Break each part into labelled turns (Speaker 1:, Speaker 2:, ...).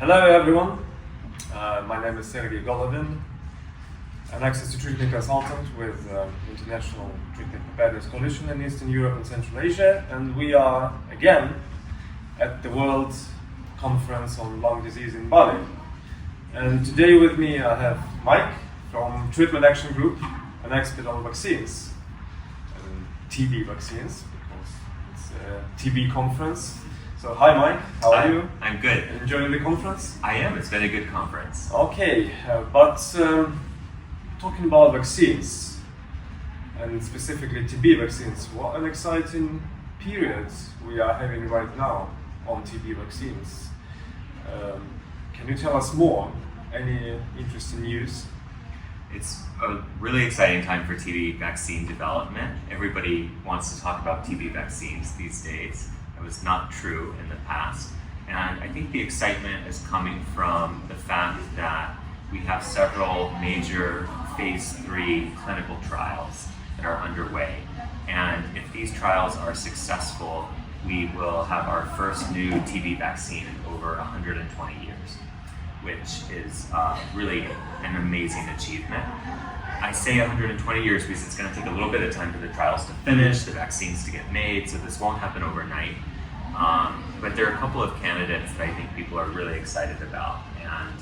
Speaker 1: Hello everyone, my name is Sergey Golovin, an access to treatment consultant with International Treatment Preparedness Coalition in Eastern Europe and Central Asia, and we are again at the World Conference on Lung Disease in Bali. And today with me I have Mike from Treatment Action Group, an expert on vaccines, TB vaccines, because it's a TB conference. So hi Mike, how are you?
Speaker 2: I'm good.
Speaker 1: Enjoying the conference?
Speaker 2: I am, it's been a good conference.
Speaker 1: Okay, but talking about vaccines, and specifically TB vaccines, what an exciting period we are having right now on TB vaccines. Can you tell us more? Any interesting news?
Speaker 2: It's a really exciting time for TB vaccine development. Everybody wants to talk about TB vaccines these days. It was not true in the past. And I think the excitement is coming from the fact that we have several major phase 3 clinical trials that are underway. And if these trials are successful, we will have our first new TB vaccine in over 120 years, which is really an amazing achievement. I say 120 years because it's going to take a little bit of time for the trials to finish, the vaccines to get made, so this won't happen overnight. But there are a couple of candidates that I think people are really excited about, and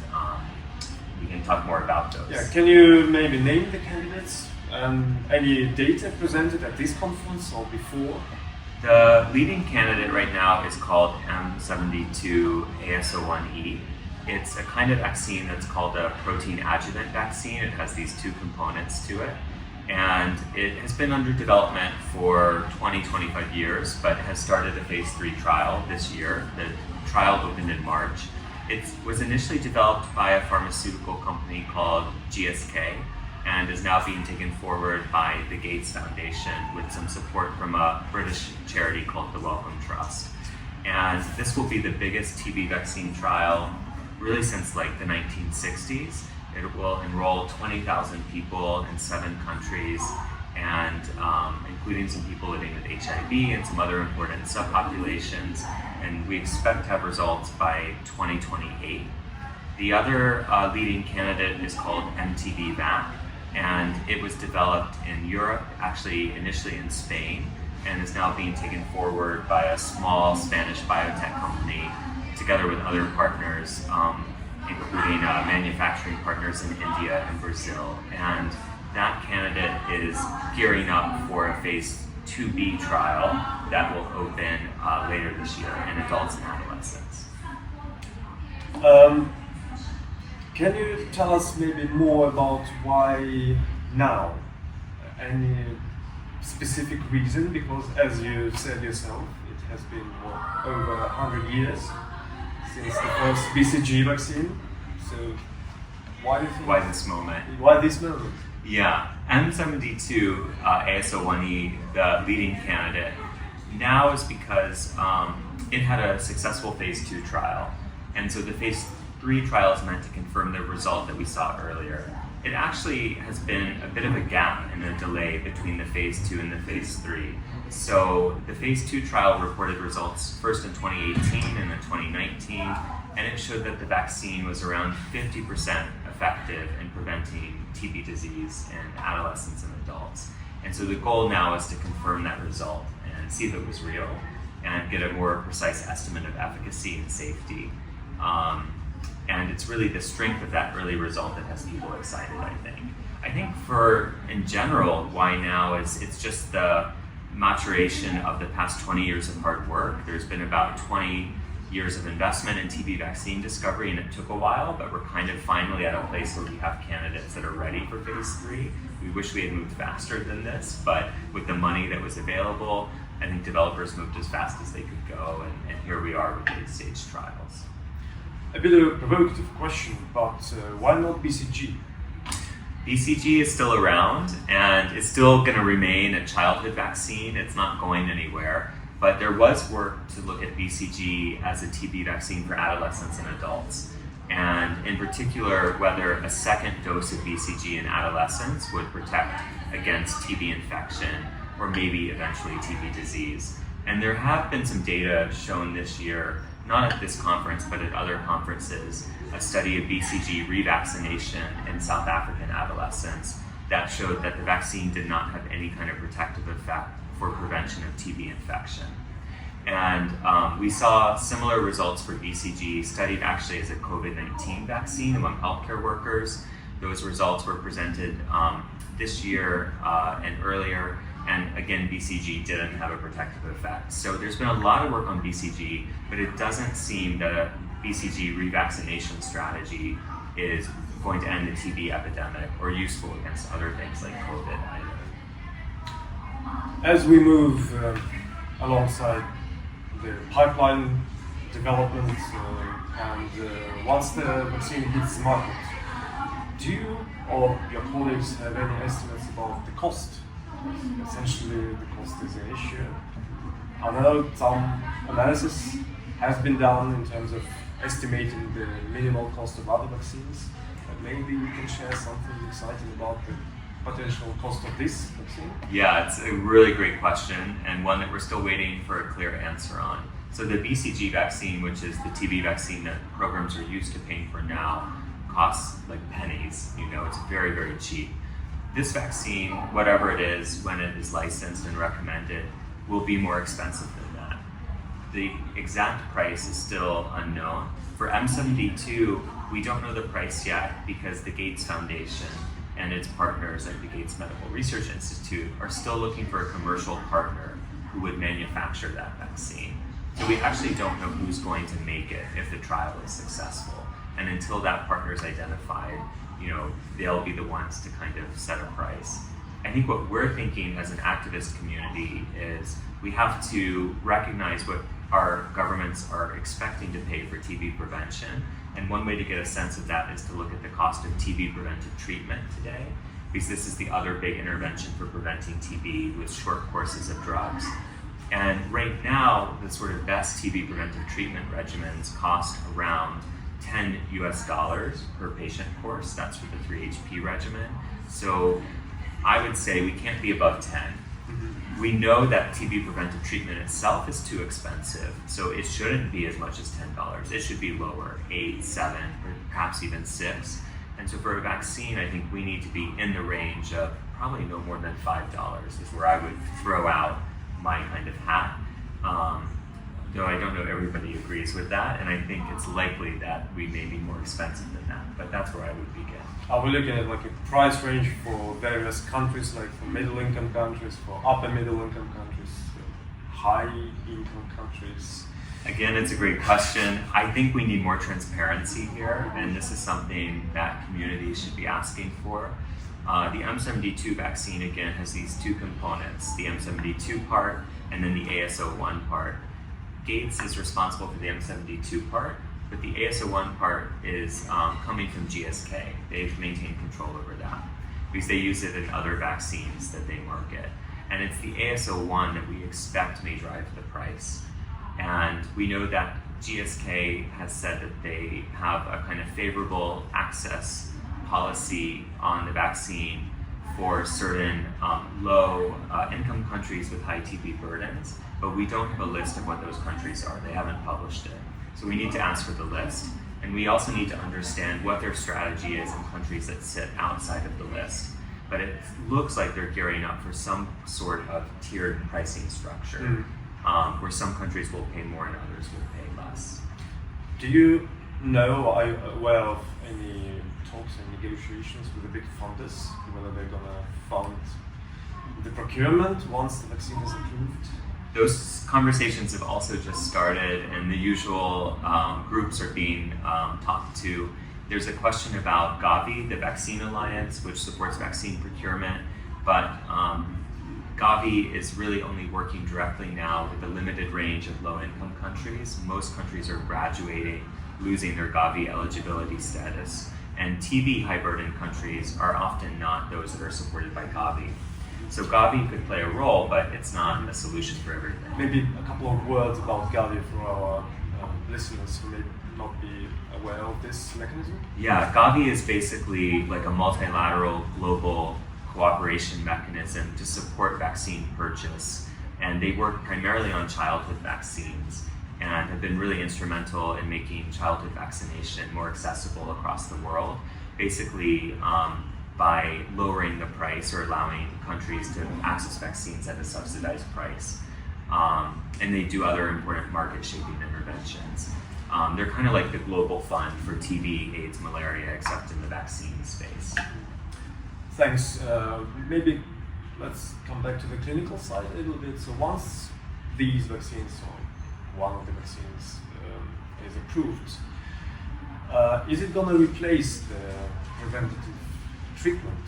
Speaker 2: we can talk more about those.
Speaker 1: Yeah, can you maybe name the candidates? Any data presented at this conference or before?
Speaker 2: The leading candidate right now is called M72 AS01E. It's a kind of vaccine that's called a protein adjuvant vaccine. It has these two components to it. And it has been under development for 20-25 years, but has started a phase 3 trial this year. The trial opened in March. It was initially developed by a pharmaceutical company called GSK and is now being taken forward by the Gates Foundation with some support from a British charity called the Wellcome Trust. And this will be the biggest TB vaccine trial really since like the 1960s. It will enroll 20,000 people in 7 countries, and including some people living with HIV and some other important subpopulations. And we expect to have results by 2028. The other leading candidate is called MTB-VAC, and it was developed in Europe, actually initially in Spain, and is now being taken forward by a small Spanish biotech company together with other partners, including manufacturing partners in India and Brazil. And that candidate is gearing up for a phase 2B trial that will open later this year in adults and adolescents.
Speaker 1: Can you tell us maybe more about why now? Any specific reason? Because as you said yourself, it has been over 100 years since the first BCG vaccine. So why do you think?
Speaker 2: Why this moment?
Speaker 1: Why this moment?
Speaker 2: Yeah, M72 AS01E, the leading candidate, now is because it had a successful phase 2 trial. And so the phase 3 trial is meant to confirm the result that we saw earlier. It actually has been a bit of a gap and a delay between the phase 2 and the phase 3. So the phase 2 trial reported results first in 2018 and then 2019, and it showed that the vaccine was around 50% effective in preventing TB disease in adolescents and adults. And so the goal now is to confirm that result and see if it was real and get a more precise estimate of efficacy and safety. And it's really the strength of that early result that has people excited, I think. I think in general, why now is it's just the maturation of the past 20 years of hard work. There's been about 20 years of investment in TB vaccine discovery, and it took a while, but we're kind of finally at a place where we have candidates that are ready for phase 3. We wish we had moved faster than this, but with the money that was available, I think developers moved as fast as they could go, and here we are with late-stage trials.
Speaker 1: A bit of a provocative question, but why not BCG?
Speaker 2: BCG is still around, and it's still going to remain a childhood vaccine. It's not going anywhere. But there was work to look at BCG as a TB vaccine for adolescents and adults. And in particular, whether a second dose of BCG in adolescents would protect against TB infection or maybe eventually TB disease. And there have been some data shown this year, not at this conference, but at other conferences, a study of BCG revaccination in South African adolescents that showed that the vaccine did not have any kind of protective effect for prevention of TB infection. And we saw similar results for BCG, studied actually as a COVID-19 vaccine among healthcare workers. Those results were presented this year and earlier, and again, BCG didn't have a protective effect. So there's been a lot of work on BCG, but it doesn't seem that a BCG revaccination strategy is going to end the TB epidemic or useful against other things like COVID either.
Speaker 1: As we move alongside the pipeline development and once the vaccine hits the market, do you or your colleagues have any estimates about the cost? Essentially, the cost is an issue. I know some analysis has been done in terms of estimating the minimal cost of other vaccines, but maybe you can share something exciting about the potential cost of this vaccine?
Speaker 2: Yeah, it's a really great question and one that we're still waiting for a clear answer on. So the BCG vaccine, which is the TB vaccine that programs are used to paying for now, costs like pennies. You know, it's very, very cheap. This vaccine, whatever it is, when it is licensed and recommended, will be more expensive than that. The exact price is still unknown. For M72, we don't know the price yet because the Gates Foundation and its partners at the Gates Medical Research Institute are still looking for a commercial partner who would manufacture that vaccine. So we actually don't know who's going to make it if the trial is successful. And until that partner is identified, you know, they'll be the ones to kind of set a price. I think what we're thinking as an activist community is we have to recognize what our governments are expecting to pay for TB prevention. And one way to get a sense of that is to look at the cost of TB preventive treatment today, because this is the other big intervention for preventing TB with short courses of drugs. And right now, the sort of best TB preventive treatment regimens cost around $10 per patient course. That's for the 3HP regimen. So I would say we can't be above 10. We know that TB preventive treatment itself is too expensive, so it shouldn't be as much as $10. It should be lower, 8, 7, or perhaps even 6. And so for a vaccine, I think we need to be in the range of probably no more than $5 is where I would throw out my kind of hat. Though I don't know everybody agrees with that, and I think it's likely that we may be more expensive than that, but that's where I would begin.
Speaker 1: Are we looking at like a price range for various countries, like for middle income countries, for upper middle income countries, high income countries?
Speaker 2: Again, it's a great question. I think we need more transparency here, and this is something that communities should be asking for. The M72 vaccine, again, has these two components, the M72 part and then the AS01 part. Gates is responsible for the M72 part, but the AS01 part is coming from GSK. They've maintained control over that because they use it in other vaccines that they market. And it's the AS01 that we expect may drive the price. And we know that GSK has said that they have a kind of favorable access policy on the vaccine for certain low income countries with high TB burdens, but we don't have a list of what those countries are. They haven't published it. So we need to ask for the list, and we also need to understand what their strategy is in countries that sit outside of the list. But it looks like they're gearing up for some sort of tiered pricing structure, where some countries will pay more and others will pay less.
Speaker 1: Do you know, are you aware of any talks and negotiations with the big funders, whether they're going to fund the procurement once the vaccine is approved?
Speaker 2: Those conversations have also just started, and the usual groups are being talked to. There's a question about Gavi, the Vaccine Alliance, which supports vaccine procurement, but Gavi is really only working directly now with a limited range of low-income countries. Most countries are graduating, losing their Gavi eligibility status, and TB high-burden countries are often not those that are supported by Gavi. So Gavi could play a role, but it's not a solution for everything.
Speaker 1: Maybe a couple of words about Gavi for our listeners who may not be aware of this mechanism.
Speaker 2: Yeah, Gavi is basically like a multilateral global cooperation mechanism to support vaccine purchase and they work primarily on childhood vaccines and have been really instrumental in making childhood vaccination more accessible across the world, basically by lowering the price or allowing countries to access vaccines at a subsidized price. And they do other important market shaping interventions. They're kind of like the global fund for TB, AIDS, malaria, except in the vaccine space.
Speaker 1: Thanks. Maybe let's come back to the clinical side a little bit. So once these vaccines, or one of the vaccines, is approved, is it going to replace the preventative treatment,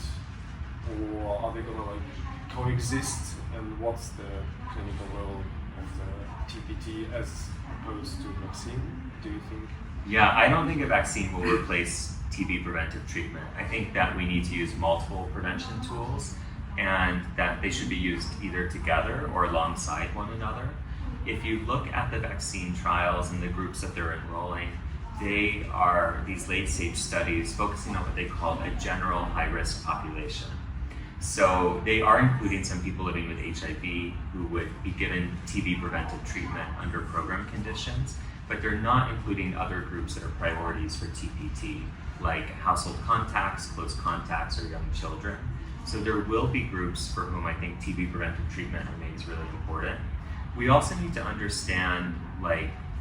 Speaker 1: or are they going to coexist? And what's the clinical role of the TPT as opposed to vaccine, do you think?
Speaker 2: Yeah, I don't think a vaccine will replace TB preventive treatment. I think that we need to use multiple prevention tools and that they should be used either together or alongside one another. If you look at the vaccine trials and the groups that they're enrolling, they are these late-stage studies focusing on what they call a general high-risk population. So they are including some people living with HIV who would be given TB preventive treatment under program conditions, but they're not including other groups that are priorities for TPT, like household contacts, close contacts, or young children. So there will be groups for whom I think TB preventive treatment remains really important. We also need to understand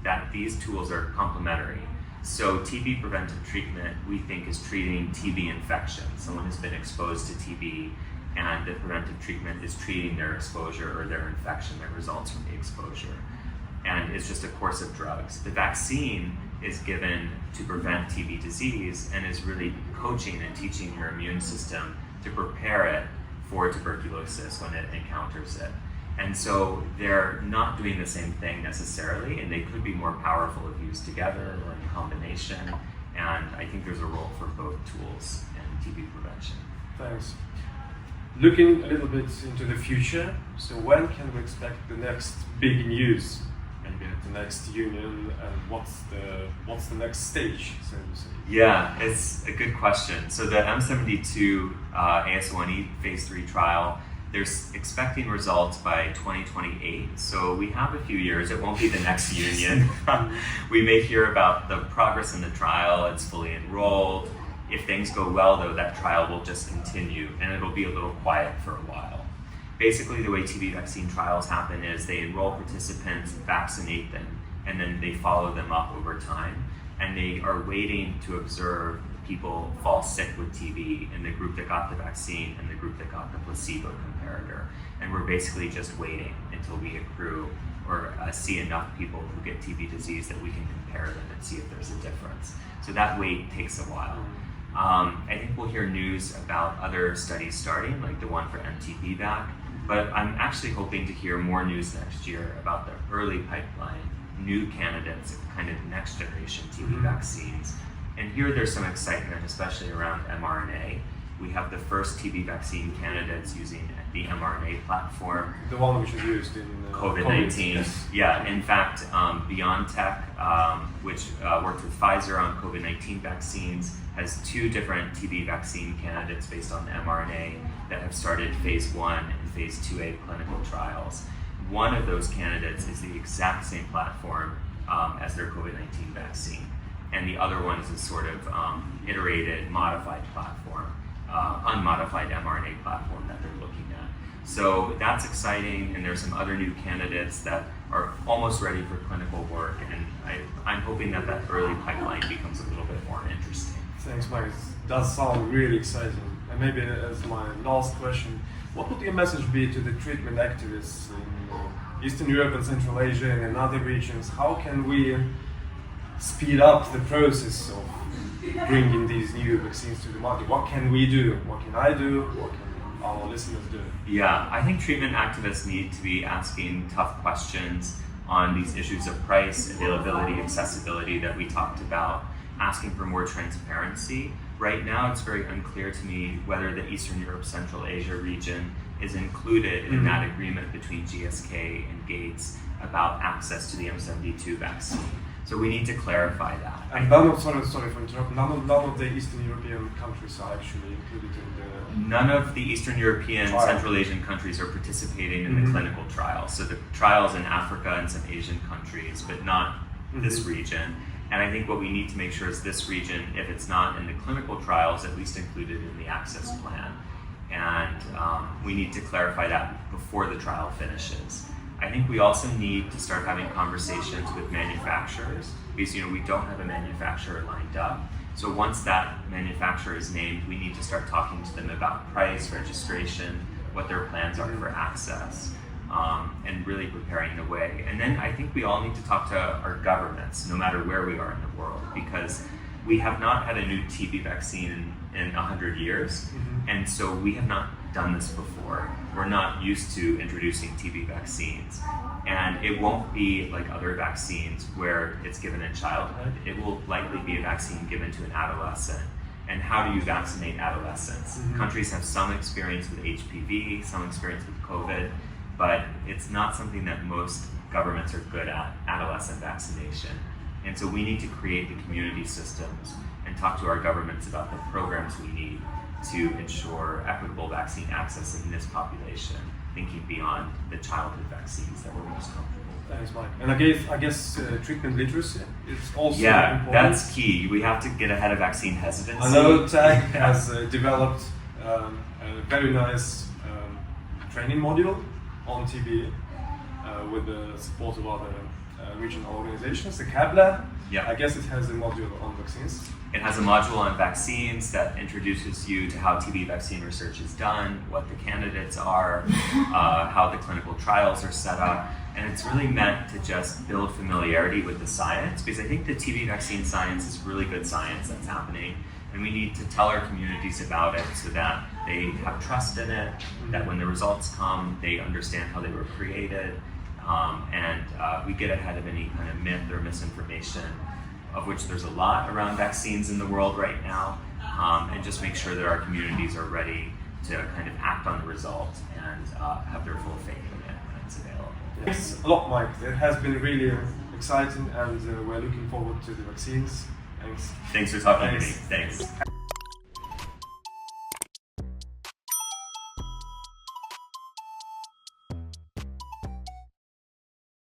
Speaker 2: that these tools are complementary. So TB preventive treatment, we think, is treating TB infection. Someone has been exposed to TB, and the preventive treatment is treating their exposure or their infection that results from the exposure. And it's just a course of drugs. The vaccine is given to prevent TB disease and is really coaching and teaching your immune system to prepare it for tuberculosis when it encounters it. And so they're not doing the same thing necessarily, and they could be more powerful if used together or in combination. And I think there's a role for both tools in TB prevention.
Speaker 1: Thanks. Looking a little bit into the future, so when can we expect the next big news? Maybe at the next union, and what's the next stage, so to say?
Speaker 2: Yeah, it's a good question. So the M72 AS1E phase 3 trial, they're expecting results by 2028. So we have a few years. It won't be the next union. We may hear about the progress in the trial. It's fully enrolled. If things go well, though, that trial will just continue, and it'll be a little quiet for a while. Basically, the way TB vaccine trials happen is they enroll participants, vaccinate them, and then they follow them up over time. And they are waiting to observe people fall sick with TB in the group that got the vaccine and the group that got the placebo comparator. And we're basically just waiting until we accrue or see enough people who get TB disease that we can compare them and see if there's a difference. So that wait takes a while. I think we'll hear news about other studies starting, like the one for MTB-VAC, but I'm actually hoping to hear more news next year about the early pipeline, new candidates, kind of next generation TB vaccines. And here there's some excitement, especially around mRNA. We have the first TB vaccine candidates using the mRNA platform.
Speaker 1: The one which is used in
Speaker 2: COVID-19.
Speaker 1: Yes.
Speaker 2: Yeah, in fact, BioNTech, which worked with Pfizer on COVID-19 vaccines, has 2 different TB vaccine candidates based on the mRNA that have started phase 1 and phase 2A clinical trials. One of those candidates is the exact same platform as their COVID-19 vaccine. And the other one is a sort of iterated, modified platform, unmodified mRNA platform that they're looking at. So that's exciting, and there's some other new candidates that are almost ready for clinical work, and I'm hoping that early pipeline becomes a little bit more interesting.
Speaker 1: Thanks, Mike. It does sound really exciting. And maybe as my last question, what would your message be to the treatment activists in Eastern Europe and Central Asia and in other regions? How can we speed up the process of bringing these new vaccines to the market? What can we do? What can I do? What can our listeners do?
Speaker 2: Yeah, I think treatment activists need to be asking tough questions on these issues of price, availability, accessibility that we talked about, asking for more transparency. Right now, it's very unclear to me whether the Eastern Europe, Central Asia region is included in that agreement between GSK and Gates about access to the M72 vaccine. So we need to clarify that.
Speaker 1: And none of, sorry for interrupting, none of the Eastern European countries are actually included in the...
Speaker 2: None of the Eastern European,
Speaker 1: trial.
Speaker 2: Central Asian countries are participating in the clinical trials. So the trials in Africa and some Asian countries, but not this region. And I think what we need to make sure is this region, if it's not in the clinical trials, at least included in the access plan. And we need to clarify that before the trial finishes. I think we also need to start having conversations with manufacturers because we don't have a manufacturer lined up. So once that manufacturer is named, we need to start talking to them about price, registration, what their plans are for access, and really preparing the way. And then I think we all need to talk to our governments, no matter where we are in the world, because we have not had a new TB vaccine in 100 years, and so we have not done this before. We're not used to introducing TB vaccines, and it won't be like other vaccines where it's given in childhood. It will likely be a vaccine given to an adolescent. And how do you vaccinate adolescents? Countries have some experience with HPV, some experience with COVID, but it's not something that most governments are good at, adolescent vaccination. And so we need to create the community systems and talk to our governments about the programs we need to ensure equitable vaccine access in this population, thinking beyond the childhood vaccines that we're most comfortable with.
Speaker 1: Thanks, Mike. And I guess treatment literacy is also important.
Speaker 2: That's key. We have to get ahead of vaccine hesitancy.
Speaker 1: I know TAG has developed a very nice training module on TB with the support of other regional organizations, the CABLA.
Speaker 2: Yeah.
Speaker 1: I guess it has a module on vaccines.
Speaker 2: It has a module on vaccines that introduces you to how TB vaccine research is done, what the candidates are, how the clinical trials are set up. And it's really meant to just build familiarity with the science, because I think the TB vaccine science is really good science that's happening. And we need to tell our communities about it so that they have trust in it, that when the results come, they understand how they were created, and we get ahead of any kind of myth or misinformation, of which there's a lot around vaccines in the world right now, and just make sure that our communities are ready to kind of act on the result and have their full faith in it when it's available.
Speaker 1: Thanks a lot, Mike. It has been really exciting, and we're looking forward to the vaccines. Thanks.
Speaker 2: Thanks for talking to me. Thanks.